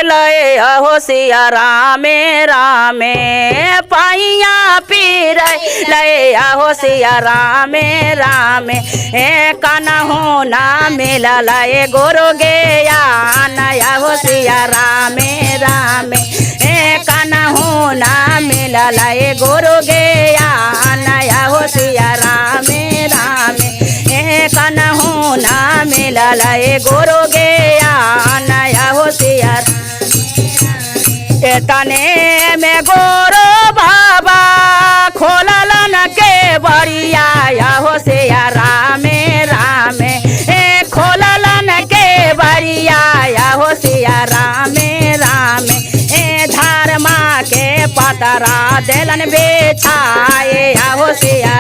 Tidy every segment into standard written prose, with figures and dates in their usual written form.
लय हो सिया रामे रामे पाइया पीर लय हो सिया रामे रामे कनहु ना मिला लय गुरु गया नया हो सिया रामे रामे कनहु ना मिला लय गुरु गया नया हो सिया रामे रामे कनहु ना मिला लय गुरु गया नया हो सिया तने में गोरो बाबा खोललन के बरिया हो सिया रामे रामे खोललन के बरिया हो सिया रामे रामे धर्मा के पतरा देलन बेछाए हो सिया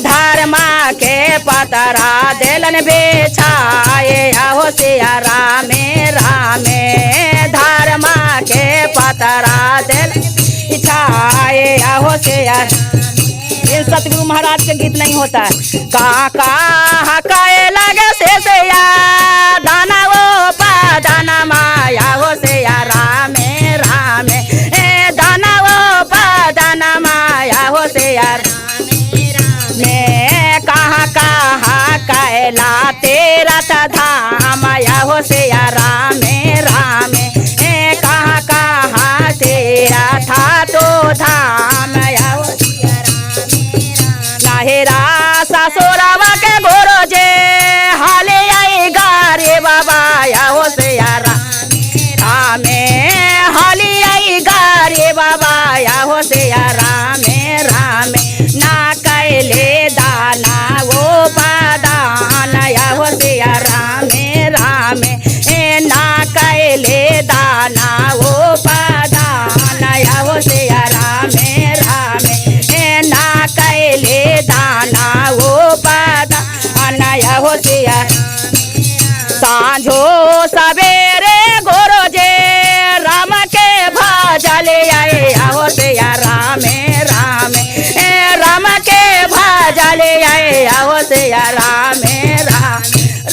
धर्मा के पतरा देलन बेछाए हो सिया रामे रामे धर्मा के पतरा देलन छाए हो सिया। ये सतगुरु महाराज के गीत नहीं होता है। काका हकाए लगे से या दाना वो पा दाना माया हो सिया रामे रामे दाना वो पा दाना माया हो सिया मैं कहाँ कहाँ कैला तेरा धाम या हो सिया रामे रामे कहाँ कहाँ तेरा था तो धाम या हो सिया नाहेरा ससुरावा के गोरो जे हाले आई गारे बाबा या हो सिया रामे हाले आई गारे बाबा या हो सिया रामे रामे ना कैले दाना वो पादान या हो सिया रामे रामे ना कैले दाना वो पादान या हो सिया रामे रामे ना कैले दाना वो पादान या हो सिया सांझो सवेरे गोरो जे राम के भाजले आए हो सिया रामे रामे राम के भाजले आए हो सिया रामे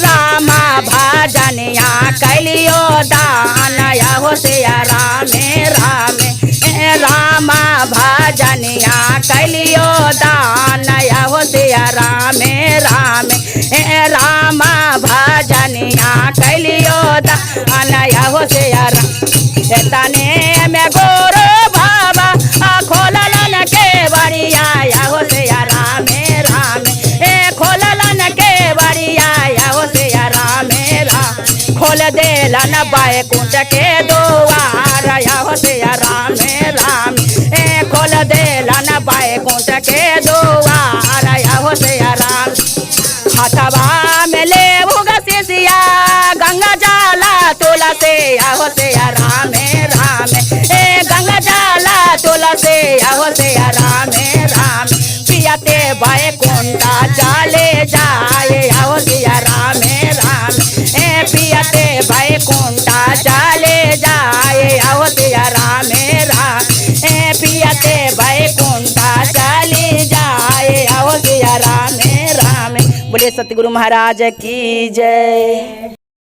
रामा भाजनिया कैलियो दान या हो सिया रामे रामे रामा भाजनिया कैलियो दान या हो सिया रामे रामे रामा भाजनिया कैलियो दान या हो सिया तने में गोरो बाबा खोललन के बरिया या हो सिया रामे रामे खोललन के बरिया या हो सिया रामे राम खोल देलन बैकुंठ के द्वार या हो सिया रामे राम खोल देलन बैकुंठ के द्वार या हो सिया राम हथवा में ले सिया गंगा जाला तोला से या हो सिया रामे रामे गंगा जाला तोला से या हो सिया रामे राम पियाते बैकुंठा जाले जाए या हो सिया रामे राम पियाते बैकुंठा जाले जाए या हो सिया रामे राम पियाते बैकुंठा जाले जाए या हो सिया रामे राम। बोले सतगुरु महाराज की जय।